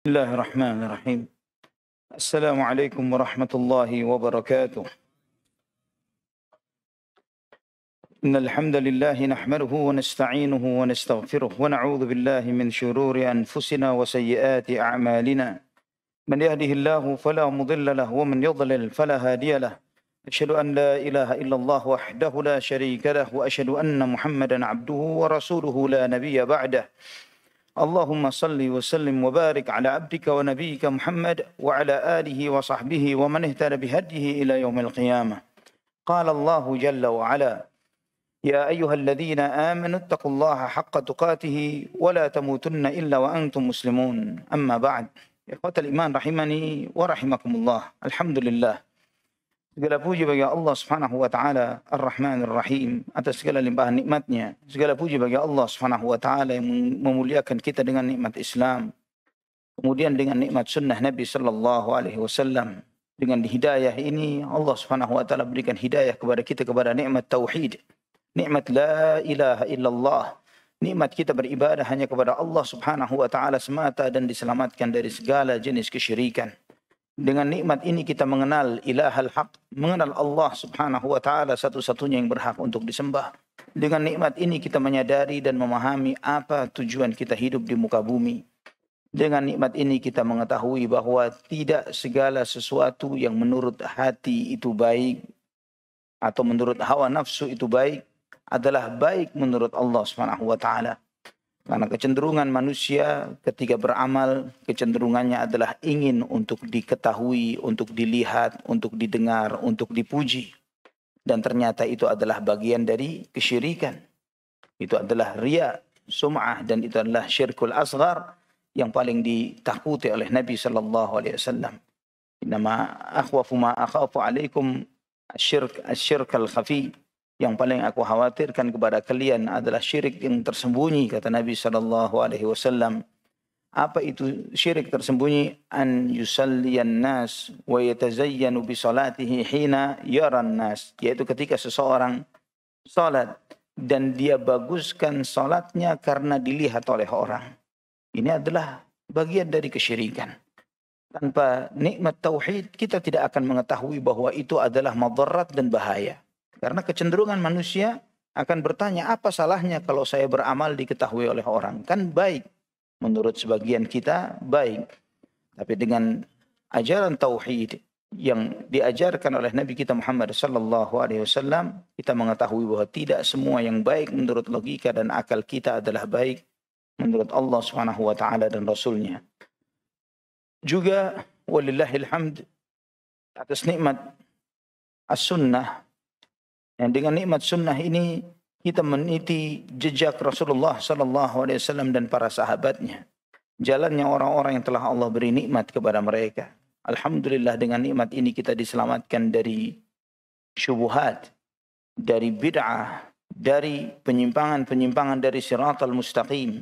بسم الله الرحمن الرحيم. السلام عليكم ورحمة الله وبركاته. إن الحمد لله نحمده ونستعينه ونستغفره ونعوذ بالله من شرور أنفسنا وسيئات أعمالنا. من يهده الله فلا مضل له ومن يضلل فلا هادي له. أشهد أن لا إله إلا الله وحده لا شريك له وأشهد أن محمدا عبده ورسوله لا نبي بعده. اللهم صل وسلم وبارك على عبدك ونبيك محمد وعلى آله وصحبه ومن اهتدى بهديه إلى يوم القيامة. قال الله جل وعلا: يا أيها الذين آمنوا اتقوا الله حق تقاته ولا تموتن إلا وأنتم مسلمون. أما بعد. Ikhwatal iman rahimani wa rahimakumullah. Alhamdulillah. Segala puji bagi Allah Subhanahu wa taala Ar-Rahmanir Rahim atas segala limpahan nikmatnya. Segala puji bagi Allah Subhanahu wa taala yang memuliakan kita dengan nikmat Islam. Kemudian dengan nikmat sunnah Nabi sallallahu alaihi wasallam. Dengan hidayah ini Allah Subhanahu wa taala berikan hidayah kepada kita kepada nikmat tauhid. Nikmat la ilaha illallah. Nikmat kita beribadah hanya kepada Allah Subhanahu wa taala semata dan diselamatkan dari segala jenis kesyirikan. Dengan nikmat ini kita mengenal ilahal haq, mengenal Allah Subhanahu wa taala satu-satunya yang berhak untuk disembah. Dengan nikmat ini kita menyadari dan memahami apa tujuan kita hidup di muka bumi. Dengan nikmat ini kita mengetahui bahwa tidak segala sesuatu yang menurut hati itu baik atau menurut hawa nafsu itu baik adalah baik menurut Allah Subhanahu wa taala. Karena kecenderungan manusia ketika beramal, kecenderungannya adalah ingin untuk diketahui, untuk dilihat, untuk didengar, untuk dipuji. Dan ternyata itu adalah bagian dari kesyirikan. Itu adalah riya, sum'ah, dan itu adalah syirkul asghar yang paling ditakuti oleh Nabi sallallahu alaihi wasallam. Innama akhwafu ma akhafu alaikum asyirk al-khafi. Yang paling aku khawatirkan kepada kalian adalah syirik yang tersembunyi, kata Nabi sallallahu alaihi wasallam. Apa itu syirik tersembunyi? An yusalliyan nas wa yatazayyanu bi salatihi hina yaran nas, yaitu ketika seseorang salat dan dia baguskan salatnya karena dilihat oleh orang. Ini adalah bagian dari kesyirikan. Tanpa nikmat tauhid kita tidak akan mengetahui bahwa itu adalah madarat dan bahaya. Karena kecenderungan manusia akan bertanya, apa salahnya kalau saya beramal diketahui oleh orang? Kan baik. Menurut sebagian kita baik. Tapi dengan ajaran tauhid yang diajarkan oleh Nabi kita Muhammad sallallahu alaihi wasallam, kita mengetahui bahwa tidak semua yang baik menurut logika dan akal kita adalah baik menurut Allah Subhanahu wa taala dan Rasulnya. Juga walillahil hamd atas nikmat as-sunnah. Dan dengan nikmat sunnah ini kita meniti jejak Rasulullah sallallahu alaihi wasallam dan para sahabatnya. Jalannya orang-orang yang telah Allah beri nikmat kepada mereka. Alhamdulillah dengan nikmat ini kita diselamatkan dari syubhat, dari bid'ah, dari penyimpangan-penyimpangan dari siratal mustaqim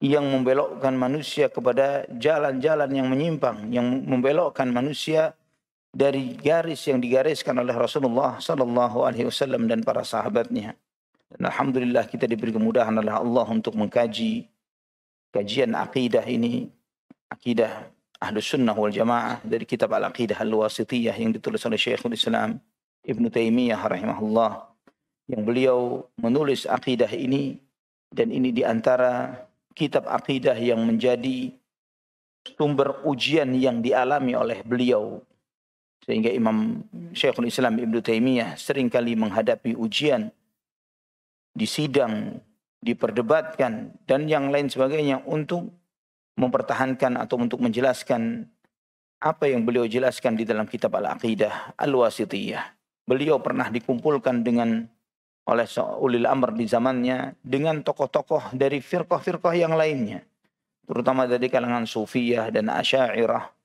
yang membelokkan manusia kepada jalan-jalan yang menyimpang, yang membelokkan manusia dari garis yang digariskan oleh Rasulullah sallallahu alaihi wasallam dan para sahabatnya. Dan alhamdulillah kita diberi kemudahan oleh Allah untuk mengkaji kajian akidah ini, akidah Ahlus Sunnah wal Jamaah dari kitab Al-Aqidah Al-Wasithiyah yang ditulis oleh Syekhul Islam Ibnu Taimiyah rahimahullah, yang beliau menulis akidah ini, dan ini di antara kitab akidah yang menjadi sumber ujian yang dialami oleh beliau. Sehingga Imam Syekhul Islam Ibnu Taimiyah seringkali menghadapi ujian di sidang, diperdebatkan, dan yang lain sebagainya untuk mempertahankan atau untuk menjelaskan apa yang beliau jelaskan di dalam kitab Al-Aqidah Al-Wasithiyah. Beliau pernah dikumpulkan oleh ulil amr di zamannya dengan tokoh-tokoh dari firqah-firqah yang lainnya, terutama dari kalangan Sufiyah dan Asy'ariyah,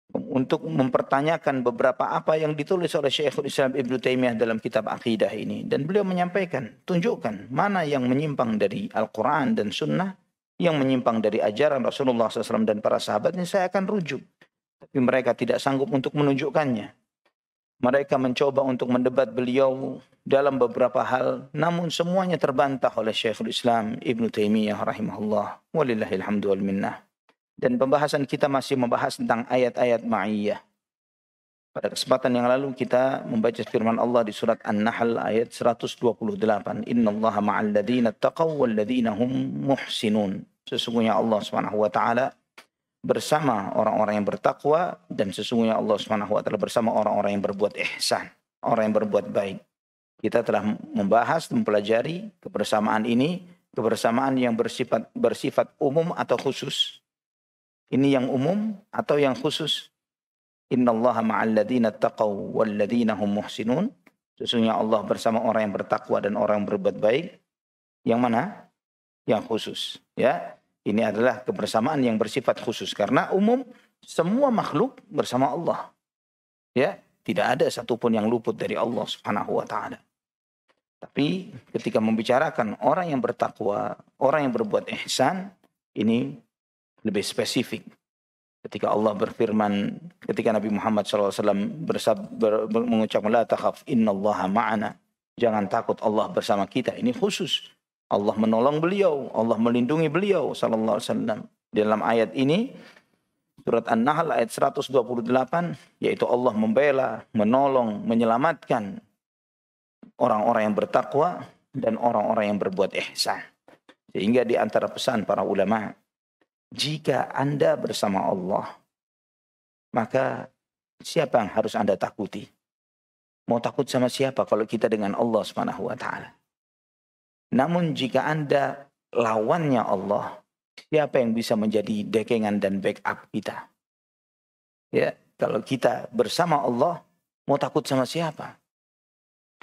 untuk mempertanyakan beberapa apa yang ditulis oleh Syekhul Islam Ibnu Taimiyah dalam kitab akidah ini. Dan beliau menyampaikan, tunjukkan mana yang menyimpang dari Al-Quran dan Sunnah, yang menyimpang dari ajaran Rasulullah SAW dan para sahabatnya, saya akan rujuk. Tapi mereka tidak sanggup untuk menunjukkannya. Mereka mencoba untuk mendebat beliau dalam beberapa hal, namun semuanya terbantah oleh Syekhul Islam Ibnu Taimiyah rahimahullah. Walillahilhamdu wal minnah. Dan pembahasan kita masih membahas tentang ayat-ayat ma'iyah. Pada kesempatan yang lalu kita membaca firman Allah di surat An-Nahl ayat 128. Innallaha ma'al ladzina taqaw wal ladzina hum muhsinun. Sesungguhnya Allah Subhanahu wa taala bersama orang-orang yang bertakwa, dan sesungguhnya Allah Subhanahu wa taala bersama orang-orang yang berbuat ihsan, orang yang berbuat baik. Kita telah membahas, mempelajari kebersamaan ini, kebersamaan yang bersifat umum atau khusus. Ini yang umum atau yang khusus? Innallaha ma'al ladzina taqaw wal ladzina hum muhsinun. Sesungguhnya Allah bersama orang yang bertakwa dan orang yang berbuat baik. Yang mana? Yang khusus, ya. Ini adalah kebersamaan yang bersifat khusus karena umum semua makhluk bersama Allah. Ya, tidak ada satupun yang luput dari Allah Subhanahu wa taala. Tapi ketika membicarakan orang yang bertakwa, orang yang berbuat ihsan, ini lebih spesifik. Ketika Allah berfirman, ketika Nabi Muhammad SAW mengucapkan la takhaf innallaha ma'ana. Jangan takut, Allah bersama kita. Ini khusus. Allah menolong beliau, Allah melindungi beliau sallallahu alaihi wasallam. Dalam ayat ini surat An-Nahl ayat 128, yaitu Allah membela, menolong, menyelamatkan orang-orang yang bertakwa dan orang-orang yang berbuat ihsan. Sehingga di antara pesan para ulama, jika Anda bersama Allah, maka siapa yang harus Anda takuti? Mau takut sama siapa kalau kita dengan Allah Subhanahu wa taala? Namun jika Anda lawannya Allah, siapa yang bisa menjadi dekengan dan backup kita? Ya, kalau kita bersama Allah, mau takut sama siapa?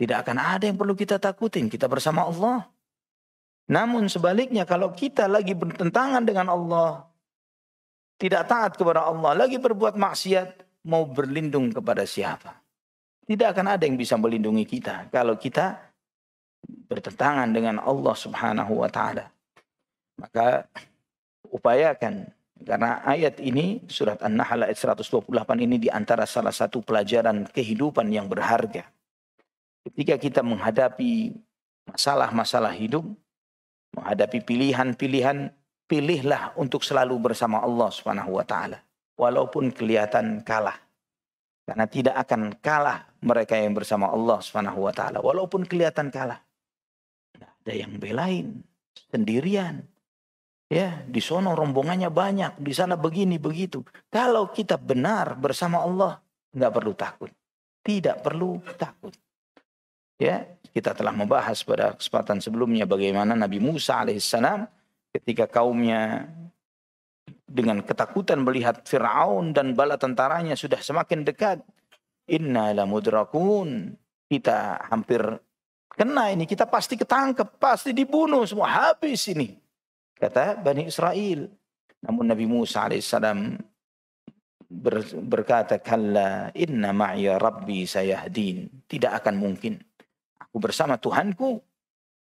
Tidak akan ada yang perlu kita takutin, kita bersama Allah. Namun sebaliknya kalau kita lagi bertentangan dengan Allah, tidak taat kepada Allah, lagi berbuat maksiat, mau berlindung kepada siapa? Tidak akan ada yang bisa melindungi kita kalau kita bertentangan dengan Allah Subhanahu wa taala. Maka upayakan, karena ayat ini surat An-Nahl ayat 128 ini di antara salah satu pelajaran kehidupan yang berharga. Ketika kita menghadapi masalah-masalah hidup, menghadapi pilihan-pilihan, pilihlah untuk selalu bersama Allah Subhanahu wa taala. Walaupun kelihatan kalah. Karena tidak akan kalah mereka yang bersama Allah Subhanahu wa taala walaupun kelihatan kalah. Tidak ada yang belain, sendirian. Ya, di sono rombongannya banyak, di sana begini begitu. Kalau kita benar bersama Allah, enggak perlu takut. Tidak perlu takut. Ya, kita telah membahas pada kesempatan sebelumnya bagaimana Nabi Musa alaihissalam ketika kaumnya dengan ketakutan melihat Fir'aun dan bala tentaranya sudah semakin dekat. Inna la mudrakun. Kita hampir kena ini, kita pasti ketangkep, pasti dibunuh semua, habis ini. Kata Bani Israel. Namun Nabi Musa alaihissalam berkata, kalla inna ma'ya rabbi sayahdin. Tidak akan mungkin. Aku bersama Tuhanku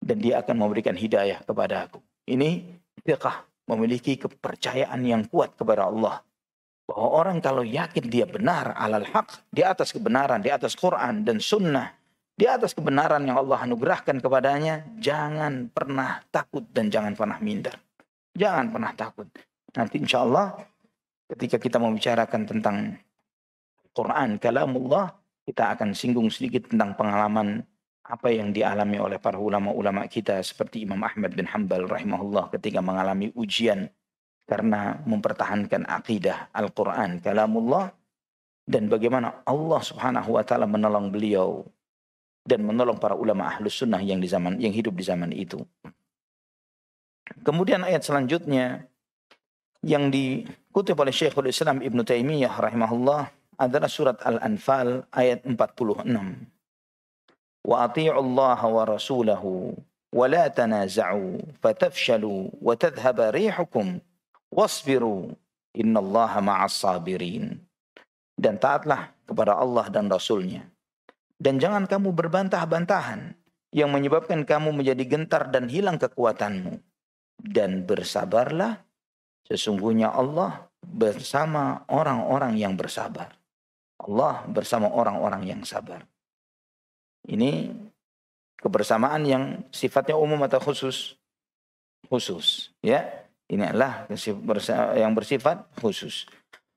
dan dia akan memberikan hidayah kepada aku. Ini fiqh, memiliki kepercayaan yang kuat kepada Allah. Bahwa orang kalau yakin dia benar alal haq, di atas kebenaran, di atas Quran dan sunnah, di atas kebenaran yang Allah anugerahkan kepadanya, jangan pernah takut dan jangan pernah minder. Jangan pernah takut. Nanti insya Allah ketika kita membicarakan tentang Quran, kalamullah, kita akan singgung sedikit tentang pengalaman apa yang dialami oleh para ulama-ulama kita seperti Imam Ahmad bin Hanbal rahimahullah ketika mengalami ujian karena mempertahankan akidah Al-Quran, kalamullah, dan bagaimana Allah Subhanahu wa taala menolong beliau dan menolong para ulama ahlus sunnah yang hidup di zaman itu. Kemudian ayat selanjutnya yang dikutip oleh Syekhul Islam Ibn Taimiyah rahimahullah adalah surat Al-Anfal ayat 46. Wa ati'u Allah wa rasulahu wa la tanaza'u fatafshalu wa tadhhaba rihukum wasbiru innallaha ma'as sabirin. Dan taatlah kepada Allah dan Rasulnya. Dan jangan kamu berbantah-bantahan yang menyebabkan kamu menjadi gentar dan hilang kekuatanmu. Dan bersabarlah, sesungguhnya Allah bersama orang-orang yang bersabar. Allah bersama orang-orang yang sabar. Ini kebersamaan yang sifatnya umum atau khusus? Khusus, ya. Ini adalah yang bersifat khusus.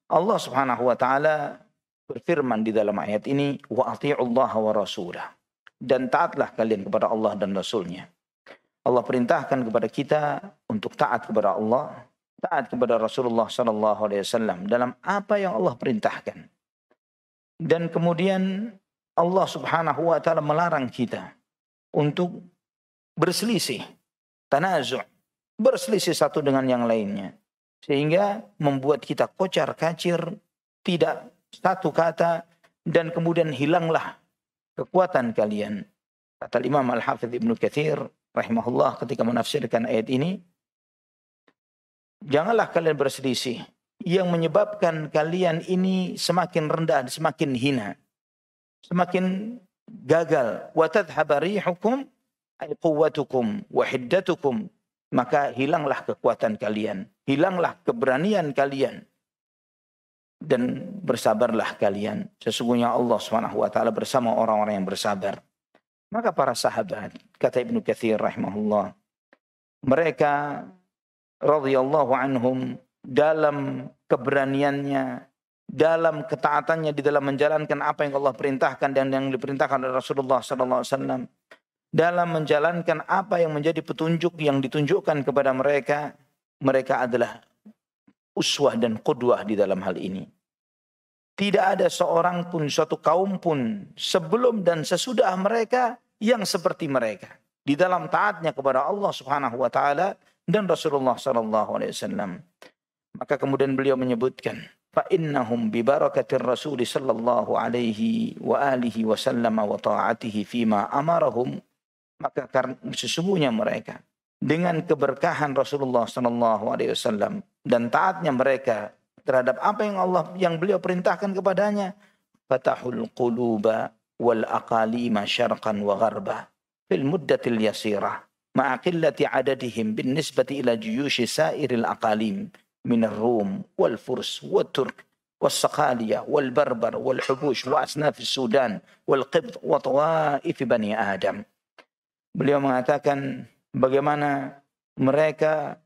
Allah Subhanahu wa taala berfirman di dalam ayat ini, wa ati'ullaha wa rasulah. Dan taatlah kalian kepada Allah dan Rasulnya. Allah perintahkan kepada kita untuk taat kepada Allah, taat kepada Rasulullah sallallahu alaihi wasallam dalam apa yang Allah perintahkan. Dan kemudian Allah Subhanahu wa taala melarang kita untuk berselisih, tanazu', berselisih satu dengan yang lainnya. Sehingga membuat kita kocar-kacir, tidak satu kata, dan kemudian hilanglah kekuatan kalian. Kata Imam Al-Hafidh Ibnu Katsir rahimahullah ketika menafsirkan ayat ini, janganlah kalian berselisih yang menyebabkan kalian ini semakin rendah, semakin hina, semakin gagal. Wa tadhhaba rihukum ay quwwatukum wa hiddatukum, maka hilanglah kekuatan kalian, hilanglah keberanian kalian, dan bersabarlah kalian. Sesungguhnya Allah Subhanahu wa taala bersama orang-orang yang bersabar. Maka para sahabat, kata Ibnu Katsir rahimahullah, mereka radhiyallahu anhum dalam keberaniannya, dalam ketaatannya di dalam menjalankan apa yang Allah perintahkan dan yang diperintahkan oleh Rasulullah sallallahu alaihi wasallam, dalam menjalankan apa yang menjadi petunjuk yang ditunjukkan kepada mereka, mereka adalah uswah dan qudwah di dalam hal ini. Tidak ada seorang pun, suatu kaum pun sebelum dan sesudah mereka yang seperti mereka di dalam taatnya kepada Allah Subhanahu wa taala dan Rasulullah sallallahu alaihi wasallam. Maka kemudian beliau menyebutkan, fa innahum bi barakatir Rasul sallallahu alaihi wa alihi wasallam wa taatihi fima amarahum, maka karena sesungguhnya mereka dengan keberkahan Rasulullah sallallahu alaihi wasallam dan taatnya mereka terhadap apa yang beliau perintahkan kepadanya, fatahul quluba wal aqalima syarqan wa gharba fil muddatil yasirah ma'a qillati adadihim bin nisbati ila juyushi sairil aqalim min ar-rum wal furs wal turk wal saqaliya wal barbar wal hubush wa asnaf Sudan wal qibd wa tawaif bani Adam. Beliau mengatakan bagaimana mereka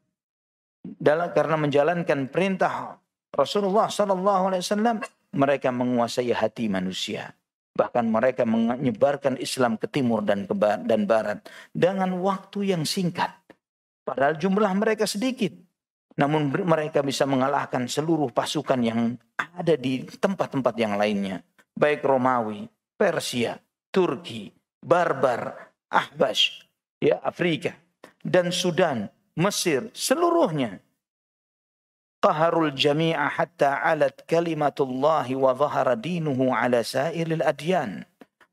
karena menjalankan perintah Rasulullah sallallahu alaihi wasallam, mereka menguasai hati manusia. Bahkan mereka menyebarkan Islam ke timur dan barat dengan waktu yang singkat. Padahal jumlah mereka sedikit. Namun mereka bisa mengalahkan seluruh pasukan yang ada di tempat-tempat yang lainnya. Baik Romawi, Persia, Turki, Barbar, Ahbash, ya, Afrika, dan Sudan, Mesir, seluruhnya. Qaharul jami'a hatta alat kalimatullahi wa zahara dinuhu ala sairil adyan.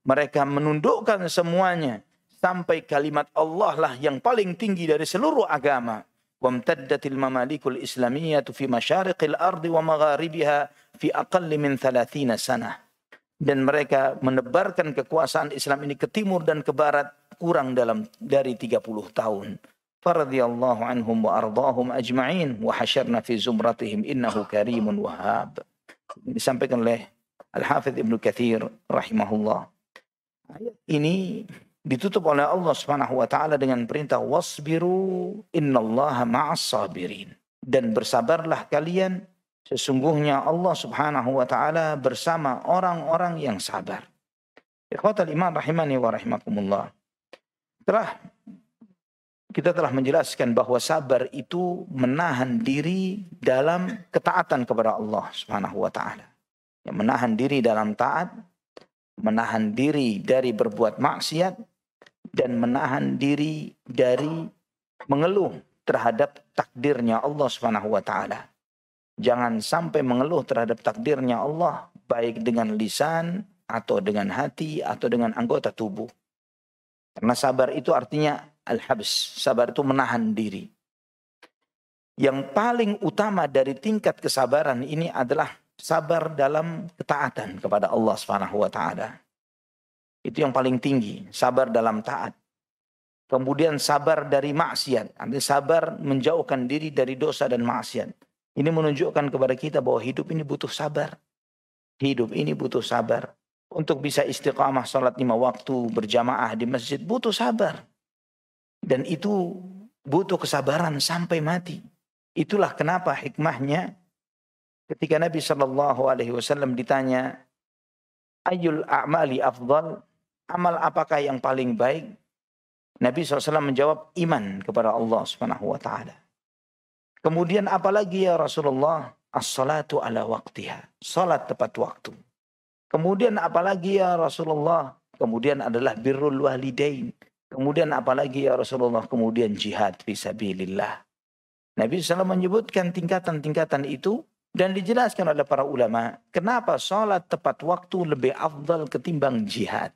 Mereka menundukkan semuanya sampai kalimat Allah lah yang paling tinggi dari seluruh agama. Wamtaddatil mamalikul islamiyyatu fi masyariqil ardi wa magharibiha fi aqalli min 30 sanah. Dan mereka menebarkan kekuasaan Islam ini ke timur dan ke barat kurang dari 30 tahun. Faradhiyallahu anhum wa ardahum ajma'in wa hasyarna fi zumratihim innahu karimun wahhab. Disampaikan oleh Al-Hafidh Ibnu Katsir rahimahullah. Ayat ini ditutup oleh Allah Subhanahu wa taala dengan perintah wasbiru innallaha ma'as sabirin, dan bersabarlah kalian, sesungguhnya Allah Subhanahu wa taala bersama orang-orang yang sabar. Ikhwatal iman rahimani wa rahimakumullah. Kita telah menjelaskan bahwa sabar itu menahan diri dalam ketaatan kepada Allah Subhanahu wa taala. Yang menahan diri dalam taat, menahan diri dari berbuat maksiat, dan menahan diri dari mengeluh terhadap takdirnya Allah Subhanahu wa taala. Jangan sampai mengeluh terhadap takdirnya Allah baik dengan lisan atau dengan hati atau dengan anggota tubuh. Karena sabar itu artinya al-habs, sabar itu menahan diri. Yang paling utama dari tingkat kesabaran ini adalah sabar dalam ketaatan kepada Allah Subhanahu wa taala. Itu yang paling tinggi, sabar dalam taat. Kemudian sabar dari maksiat, artinya sabar menjauhkan diri dari dosa dan maksiat. Ini menunjukkan kepada kita bahwa hidup ini butuh sabar. Hidup ini butuh sabar. Untuk bisa istiqamah salat 5 waktu berjamaah di masjid butuh sabar. Dan itu butuh kesabaran sampai mati. Itulah kenapa hikmahnya ketika Nabi SAW ditanya, Ayyul a'mali afdal, amal apakah yang paling baik? Nabi SAW menjawab, iman kepada Allah Subhanahu wa taala. Kemudian apalagi ya Rasulullah? As-salatu ala waqtiha, salat tepat waktu. Kemudian apalagi ya Rasulullah? Kemudian adalah birrul walidain. Kemudian apalagi ya Rasulullah? Kemudian jihad fisabilillah. Nabi SAW menyebutkan tingkatan-tingkatan itu dan dijelaskan oleh para ulama. Kenapa salat tepat waktu lebih afdal ketimbang jihad?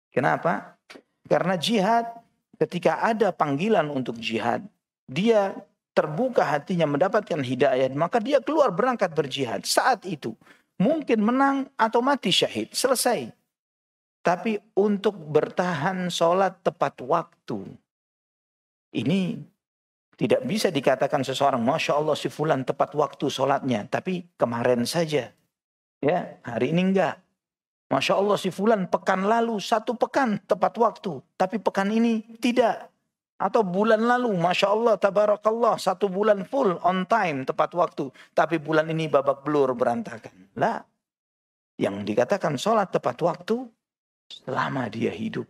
Kenapa? Karena jihad, ketika ada panggilan untuk jihad, dia terbuka hatinya mendapatkan hidayah, maka dia keluar berangkat berjihad. Saat itu mungkin menang atau mati syahid, selesai. Tapi untuk bertahan sholat tepat waktu, ini tidak bisa dikatakan seseorang, Masya Allah si fulan tepat waktu sholatnya, tapi kemarin saja, ya hari ini enggak. Masya Allah si fulan pekan lalu 1 pekan tepat waktu, tapi pekan ini tidak. Atau bulan lalu, Masya Allah, tabarakallah, 1 bulan full on time tepat waktu, tapi bulan ini babak belur berantakan. Lah, yang dikatakan sholat tepat waktu selama dia hidup,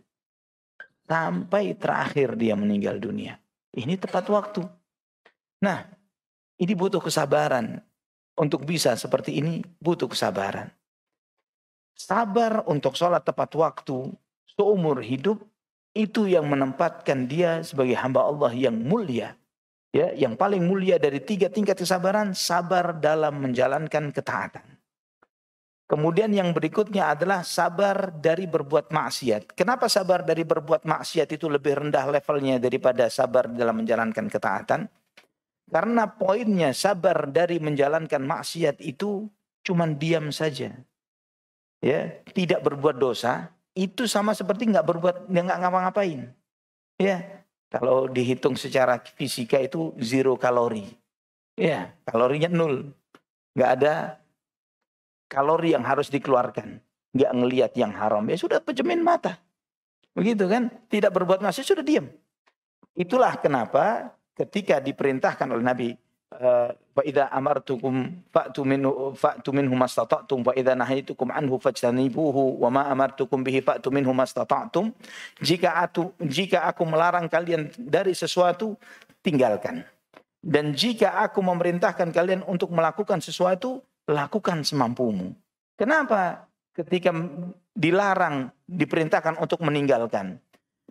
sampai terakhir dia meninggal dunia. Ini tepat waktu. Nah, ini butuh kesabaran. Untuk bisa seperti ini, butuh kesabaran. Sabar untuk sholat tepat waktu seumur hidup, itu yang menempatkan dia sebagai hamba Allah yang mulia. Ya, yang paling mulia dari 3 tingkat kesabaran, sabar dalam menjalankan ketaatan. Kemudian yang berikutnya adalah sabar dari berbuat maksiat. Kenapa sabar dari berbuat maksiat itu lebih rendah levelnya daripada sabar dalam menjalankan ketaatan? Karena poinnya sabar dari menjalankan maksiat itu cuma diam saja. Ya, tidak berbuat dosa, itu sama seperti nggak ngapa-ngapain. Ya, kalau dihitung secara fisika itu 0 kalori. Ya, kalorinya 0. Nggak ada kalori yang harus dikeluarkan. Nggak ngelihat yang haram. Ya sudah pejemin mata. Begitu kan? Tidak berbuat maksiat sudah diam. Itulah kenapa ketika diperintahkan oleh Nabi, fa idza amartukum fa'tu minhu mastata'tum wa idza nahaitukum anhu fajtanibuhu wa ma amartukum bihi fa'tu minhu mastata'tum. Jika aku melarang kalian dari sesuatu, tinggalkan. Dan jika aku memerintahkan kalian untuk melakukan sesuatu, lakukan semampumu. Kenapa ketika dilarang diperintahkan untuk meninggalkan?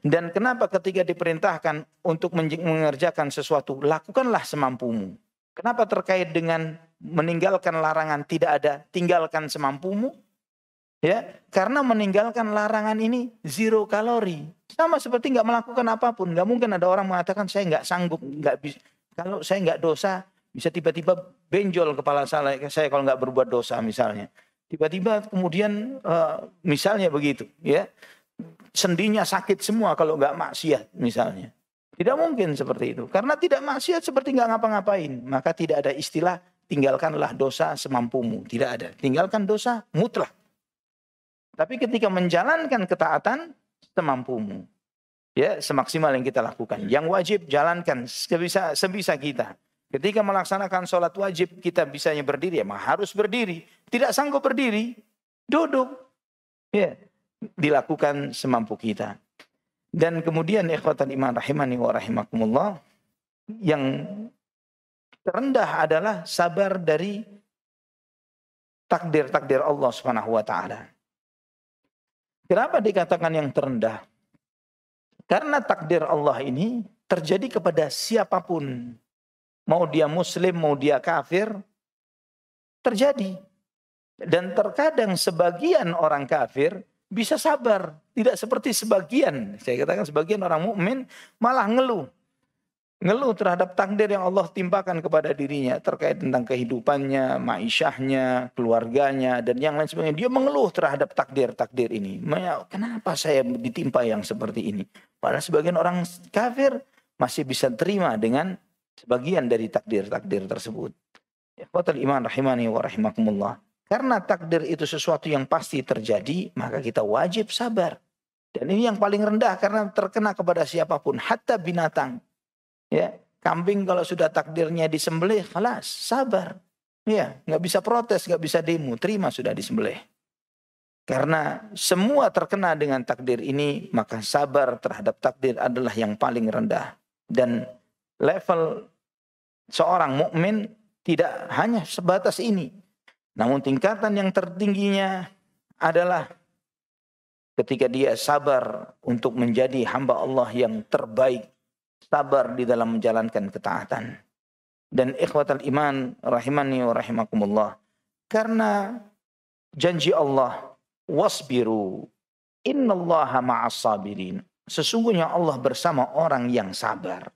Dan kenapa ketika diperintahkan untuk mengerjakan sesuatu, lakukanlah semampumu? Kenapa terkait dengan meninggalkan larangan tidak ada tinggalkan semampumu? Ya, karena meninggalkan larangan ini 0 kalori. Sama seperti nggak melakukan apapun. Nggak mungkin ada orang mengatakan saya nggak sanggup, nggak bisa. Kalau saya nggak dosa, bisa tiba-tiba benjol kepala saya kalau nggak berbuat dosa misalnya. Tiba-tiba kemudian misalnya begitu, ya. Sendinya sakit semua kalau nggak maksiat misalnya. Tidak mungkin seperti itu. Karena tidak maksiat seperti nggak ngapa-ngapain. Maka tidak ada istilah tinggalkanlah dosa semampumu. Tidak ada. Tinggalkan dosa mutlak. Tapi ketika menjalankan ketaatan semampumu. Ya, semaksimal yang kita lakukan. Yang wajib jalankan sebisa kita. Ketika melaksanakan sholat wajib kita bisanya berdiri, ya harus berdiri. Tidak sanggup berdiri, duduk. Ya, dilakukan semampu kita. Dan kemudian ikhwatan iman rahimani wa rahimakumullah, yang terendah adalah sabar dari takdir-takdir Allah Subhanahu wa taala. Kenapa dikatakan yang terendah? Karena takdir Allah ini terjadi kepada siapapun. Mau dia muslim, mau dia kafir, terjadi. Dan terkadang sebagian orang kafir bisa sabar. Tidak seperti sebagian. Saya katakan sebagian orang mukmin malah ngeluh. Ngeluh terhadap takdir yang Allah timpakan kepada dirinya. Terkait tentang kehidupannya, maisyahnya, keluarganya, dan yang lain sebagainya. Dia mengeluh terhadap takdir-takdir ini. Kenapa saya ditimpa yang seperti ini? Padahal sebagian orang kafir masih bisa terima dengan sebagian dari takdir-takdir tersebut. Ikhwatul iman rahimani wa rahimakumullah. Karena takdir itu sesuatu yang pasti terjadi, maka kita wajib sabar. Dan ini yang paling rendah karena terkena kepada siapapun, hatta binatang. Ya, Kambing kalau sudah takdirnya disembelih, khalas, sabar. Ya, nggak bisa protes, nggak bisa demo, terima sudah disembelih. Karena semua terkena dengan takdir ini, maka sabar terhadap takdir adalah yang paling rendah. Dan level seorang mukmin tidak hanya sebatas ini. Namun tingkatan yang tertingginya adalah ketika dia sabar untuk menjadi hamba Allah yang terbaik. Sabar di dalam menjalankan ketaatan. Dan ikhwatal iman rahimani wa rahimakumullah. Karena janji Allah, wasbiru innallaha ma'as sabirin. Sesungguhnya Allah bersama orang yang sabar.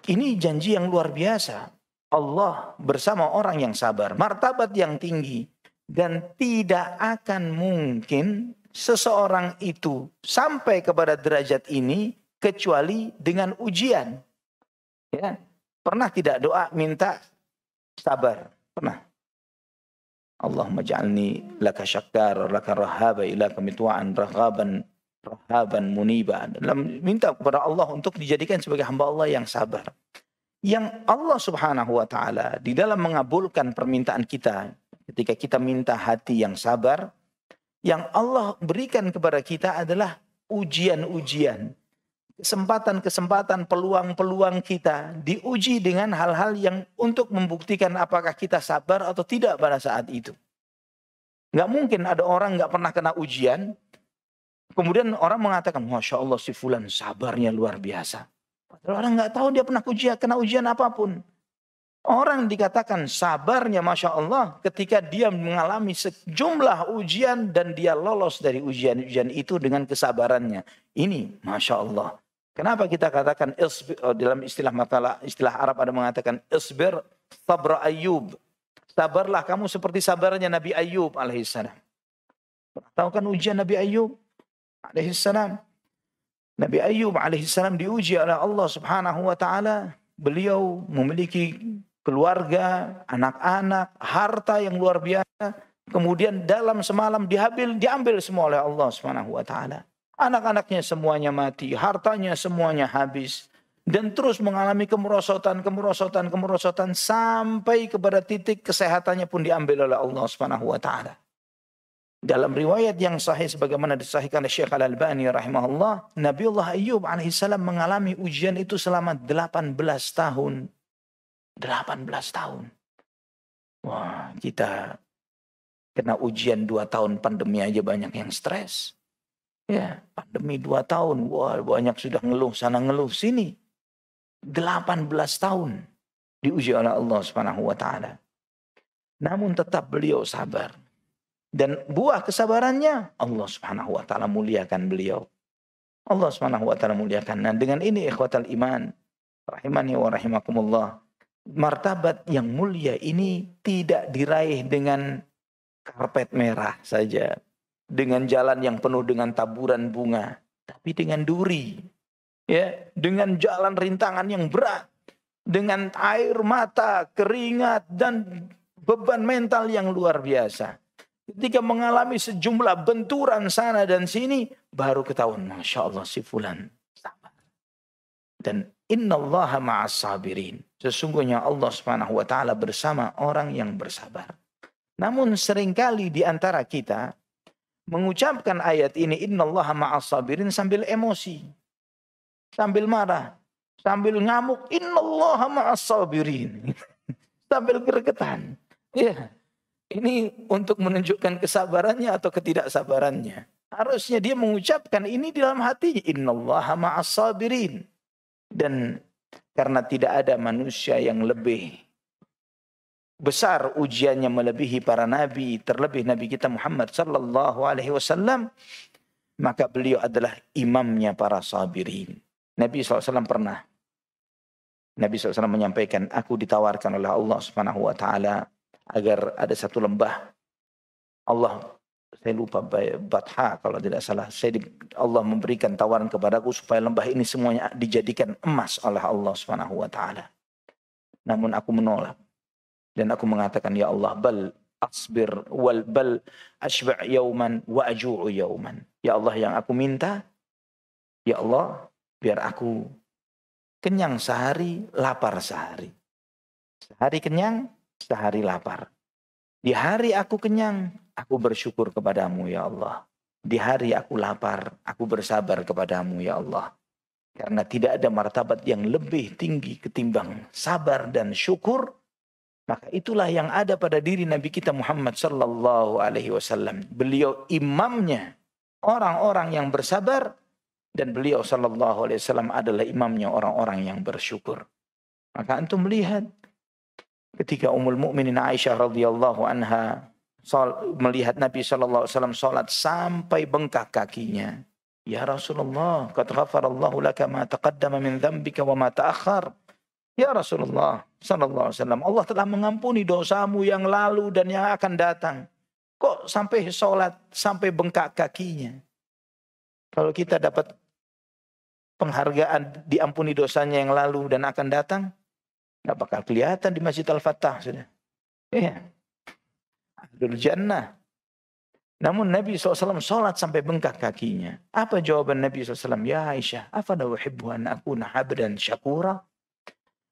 Ini janji yang luar biasa. Allah bersama orang yang sabar. Martabat yang tinggi. Dan tidak akan mungkin seseorang itu sampai kepada derajat ini kecuali dengan ujian. Ya, pernah tidak doa minta sabar? Pernah. Allahumma ja'alni laka syakkar, laka rahaba, ilaka mitwa'an, rahaban muniba. Dalam minta kepada Allah untuk dijadikan sebagai hamba Allah yang sabar. Yang Allah subhanahu wa ta'ala di dalam mengabulkan permintaan kita, ketika kita minta hati yang sabar, yang Allah berikan kepada kita adalah ujian-ujian. Kesempatan-kesempatan, peluang-peluang kita diuji dengan hal-hal yang untuk membuktikan apakah kita sabar atau tidak pada saat itu. Nggak mungkin ada orang nggak pernah kena ujian, kemudian orang mengatakan, Masya Allah si fulan sabarnya luar biasa. Padahal orang nggak tahu dia pernah kena ujian apapun. Orang dikatakan sabarnya Masya Allah ketika dia mengalami sejumlah ujian dan dia lolos dari ujian-ujian itu dengan kesabarannya. Ini Masya Allah. Kenapa kita katakan dalam istilah Arab ada mengatakan isbir sabra Ayyub. Sabarlah kamu seperti sabarnya Nabi Ayyub alaihissalam. Tahu kan ujian Nabi Ayyub alaihissalam? Nabi Ayyub alaihissalam diuji oleh Allah subhanahu wa ta'ala. Beliau memiliki keluarga, anak-anak, harta yang luar biasa. Kemudian dalam semalam diambil semua oleh Allah subhanahu wa ta'ala. Anak-anaknya semuanya mati, hartanya semuanya habis. Dan terus mengalami kemerosotan sampai kepada titik kesehatannya pun diambil oleh Allah subhanahu wa ta'ala. Dalam riwayat yang sahih sebagaimana disahihkan oleh Syekh Al-Albani rahimahullah, Nabiullah Ayyub alaihissalam mengalami ujian itu selama 18 tahun. 18 tahun. Wah, kita kena ujian 2 tahun pandemi aja banyak yang stres. Ya, pandemi 2 tahun, wah banyak sudah ngeluh sana ngeluh sini. 18 tahun diuji oleh Allah Subhanahu wa taala. Namun tetap beliau sabar. Dan buah kesabarannya Allah Subhanahu wa taala muliakan beliau. Allah Subhanahu wa taala muliakan. Nah, dengan ini ikhwatal iman rahimani wa rahimakumullah, martabat yang mulia ini tidak diraih dengan karpet merah saja, dengan jalan yang penuh dengan taburan bunga, tapi dengan duri, ya, dengan jalan rintangan yang berat, dengan air mata, keringat dan beban mental yang luar biasa. Ketika mengalami sejumlah benturan sana dan sini, baru ketahuan, Masya Allah si fulan sabar. Dan innallaha ma'as sabirin. Sesungguhnya Allah subhanahu wa ta'ala bersama orang yang bersabar. Namun seringkali di antara kita mengucapkan ayat ini, innallaha ma'as sabirin, sambil emosi. Sambil marah. Sambil ngamuk, innallaha ma'as sabirin. Sambil gregetan. Ya. Ini untuk menunjukkan kesabarannya atau ketidaksabarannya. Harusnya dia mengucapkan ini di dalam hatinya. Innallaha ma'as sabirin. Dan karena tidak ada manusia yang lebih besar ujiannya melebihi para nabi, terlebih Nabi kita Muhammad sallallahu alaihi wasallam, maka beliau adalah imamnya para sabirin. Nabi SAW pernah. Nabi SAW menyampaikan, aku ditawarkan oleh Allah Subhanahu wa taala agar ada satu lembah. Allah, saya lupa Batha kalau tidak salah. Allah memberikan tawaran kepadaku supaya lembah ini semuanya dijadikan emas oleh Allah Subhanahu wa taala. Namun aku menolak. Dan aku mengatakan, ya Allah, bal asbir wal bal ashba' yauman wa aju'u yauman. Ya Allah, yang aku minta, ya Allah, biar aku Kenyang sehari, lapar sehari. Sehari kenyang, sehari lapar. Di hari aku kenyang, aku bersyukur kepadamu ya Allah. Di hari aku lapar, aku bersabar kepadamu ya Allah. Karena tidak ada martabat yang lebih tinggi ketimbang sabar dan syukur. Maka itulah yang ada pada diri Nabi kita Muhammad sallallahu alaihi wasallam. Beliau imamnya orang-orang yang bersabar dan beliau sallallahu alaihi wasallam adalah imamnya orang-orang yang bersyukur. Maka antum melihat ketika Ummul Mukminin Aisyah radhiyallahu anha melihat Nabi sallallahu alaihi wasallam salat sampai bengkak kakinya. Ya Rasulullah, qad ghafarallahu laka ma taqaddama min dzambika wa ma ta'akhkhar. Ya Rasulullah sallallahu alaihi wasallam, Allah telah mengampuni dosamu yang lalu dan yang akan datang. Kok sampai sholat, sampai bengkak kakinya? Kalau kita dapat penghargaan diampuni dosanya yang lalu dan akan datang, nggak bakal kelihatan di Masjid Al-Fattah sudah. Iya. Ahlul Jannah. Namun Nabi SAW sholat sampai bengkak kakinya. Apa jawaban Nabi SAW? Ya Aisyah, afala uhibbu an akuna abdan syakura?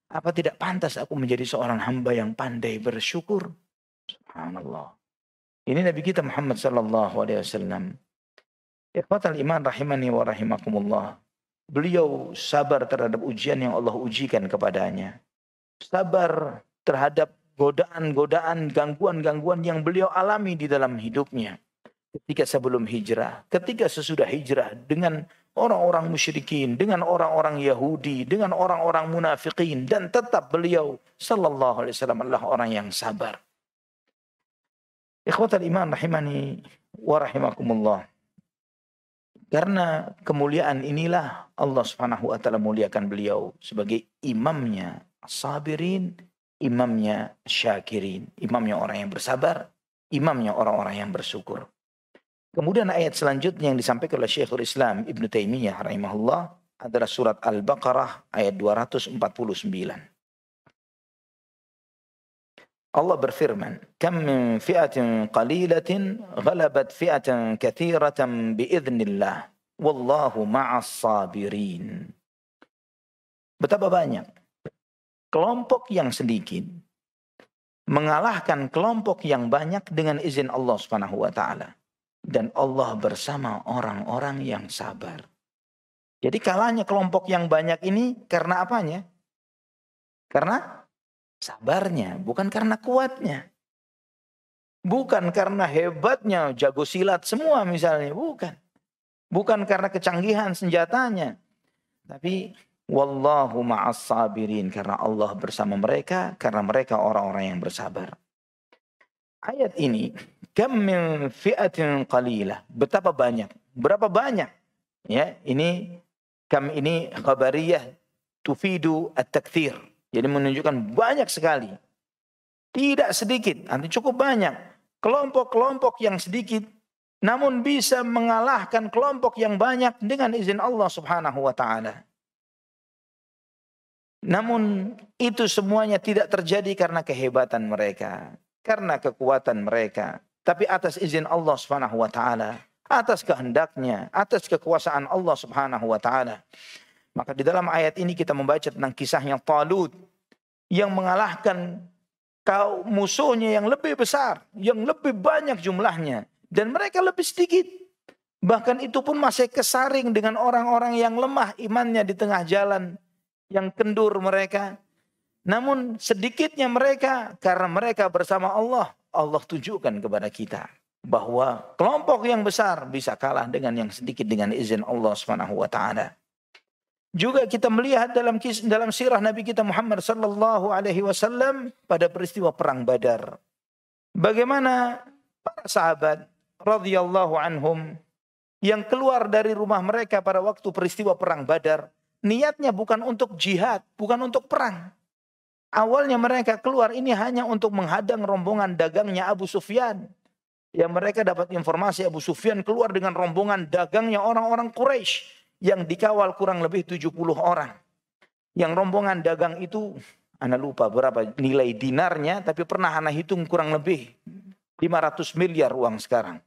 Apa tidak pantas aku menjadi seorang hamba yang pandai bersyukur? Subhanallah. Ini Nabi kita Muhammad sallallahu alaihi wasallam. Ikhwatal iman rahimani wa rahimakumullah. Beliau sabar terhadap ujian yang Allah ujikan kepadanya. Sabar terhadap godaan-godaan, gangguan-gangguan yang beliau alami di dalam hidupnya. Ketika sebelum hijrah, ketika sesudah hijrah, dengan orang-orang musyrikin, dengan orang-orang Yahudi, dengan orang-orang munafikin, dan tetap beliau sallallahu alaihi wasallam adalah orang yang sabar. Ikhwatal iman rahimani wa rahimakumullah. Karena kemuliaan inilah Allah Subhanahu wa taala muliakan beliau sebagai imamnya sabirin, imamnya syakirin, imamnya orang yang bersabar, imamnya orang-orang yang bersyukur. Kemudian ayat selanjutnya yang disampaikan oleh Syekhul Islam Ibn Taimiyah rahimahullah adalah surat Al-Baqarah ayat 249. Allah berfirman, "Kam min fi'atin qalilatin ghalabat fi'atan katsiratan bi'iznillah, wallahu ma'as sabirin." Betapa banyak kelompok yang sedikit mengalahkan kelompok yang banyak dengan izin Allah Subhanahu wa taala. Dan Allah bersama orang-orang yang sabar. Jadi kalahnya kelompok yang banyak ini karena apanya? Karena sabarnya, bukan karena kuatnya. Bukan karena hebatnya, jago silat semua misalnya, bukan. Bukan karena kecanggihan senjatanya. Tapi wallahu ma'as sabirin, karena Allah bersama mereka, karena mereka orang-orang yang bersabar. Ayat ini, kam min fi'atin qalilah, betapa banyak, berapa banyak. Ya, ini kam ini khabariyah tufidu at-taktsir. Jadi menunjukkan banyak sekali. Tidak sedikit, nanti cukup banyak. Kelompok-kelompok yang sedikit namun bisa mengalahkan kelompok yang banyak dengan izin Allah Subhanahu wa taala. Namun itu semuanya tidak terjadi karena kehebatan mereka, karena kekuatan mereka, tapi atas izin Allah Subhanahu wa taala, atas kehendaknya, atas kekuasaan Allah Subhanahu wa taala. Maka di dalam ayat ini kita membaca tentang kisahnya Talut yang mengalahkan kaum musuhnya yang lebih besar, yang lebih banyak jumlahnya, dan mereka lebih sedikit. Bahkan itu pun masih kesaring dengan orang-orang yang lemah imannya di tengah jalan, yang kendur mereka. Namun sedikitnya mereka, karena mereka bersama Allah, Allah tunjukkan kepada kita bahwa kelompok yang besar bisa kalah dengan yang sedikit dengan izin Allah Subhanahu wa taala. Juga kita melihat dalam sirah Nabi kita Muhammad sallallahu alaihi wasallam pada peristiwa perang Badar. Bagaimana para sahabat radhiyallahu anhum yang keluar dari rumah mereka pada waktu peristiwa perang Badar, niatnya bukan untuk jihad, bukan untuk perang. Awalnya mereka keluar ini hanya untuk menghadang rombongan dagangnya Abu Sufyan. Yang mereka dapat informasi Abu Sufyan keluar dengan rombongan dagangnya orang-orang Quraisy yang dikawal kurang lebih 70 orang. Yang rombongan dagang itu, ana lupa berapa nilai dinarnya, tapi pernah ana hitung kurang lebih 500 miliar uang sekarang.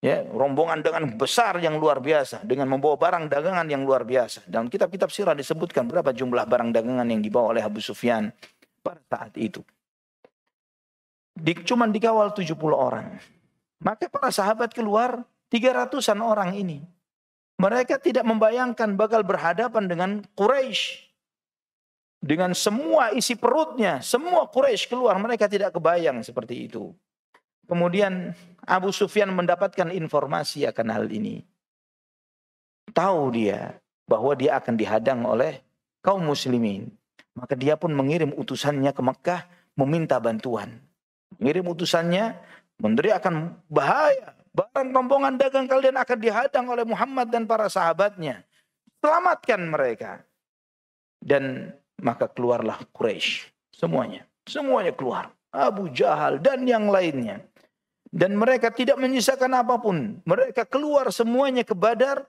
Ya, rombongan dengan besar yang luar biasa, dengan membawa barang dagangan yang luar biasa. Dalam kitab-kitab sirah disebutkan berapa jumlah barang dagangan yang dibawa oleh Abu Sufyan pada saat itu. Cuman dikawal 70 orang. Maka para sahabat keluar 300-an orang ini. Mereka tidak membayangkan bakal berhadapan dengan Quraisy. Dengan semua isi perutnya, semua Quraisy keluar, mereka tidak kebayang seperti itu. Kemudian Abu Sufyan mendapatkan informasi akan hal ini. Tahu dia bahwa dia akan dihadang oleh kaum muslimin. Maka dia pun mengirim utusannya ke Mekah meminta bantuan. Mengirim utusannya, menteri akan bahaya. Barang rombongan dagang kalian akan dihadang oleh Muhammad dan para sahabatnya. Selamatkan mereka. Dan maka keluarlah Quraisy. Semuanya keluar. Abu Jahal dan yang lainnya. Dan mereka tidak menyisakan apapun. Mereka keluar semuanya ke Badar.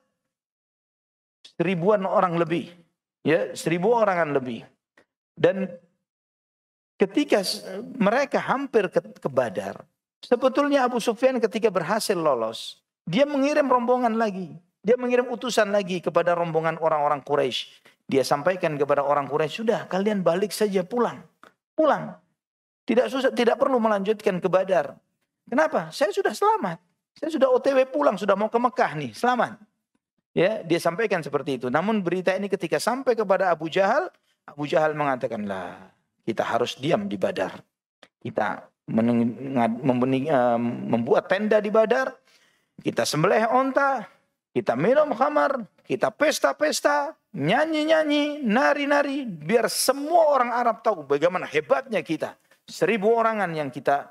1000-an orang lebih. Ya, 1000 orangan lebih. Dan ketika mereka hampir ke Badar. Sebetulnya Abu Sufyan ketika berhasil lolos. Dia mengirim rombongan lagi. Dia mengirim utusan lagi kepada rombongan orang-orang Quraisy. Dia sampaikan kepada orang Quraisy, sudah kalian balik saja pulang. Pulang. Tidak perlu melanjutkan ke Badar. Kenapa? Saya sudah selamat. Saya sudah OTW pulang, sudah mau ke Mekah nih, selamat. Ya, dia sampaikan seperti itu. Namun berita ini ketika sampai kepada Abu Jahal mengatakan, lah, kita harus diam di Badar. Kita membuat tenda di Badar, kita sembelih onta, kita minum khamar, kita pesta-pesta, nyanyi-nyanyi, nari-nari, biar semua orang Arab tahu bagaimana hebatnya kita. 1000 orangan yang kita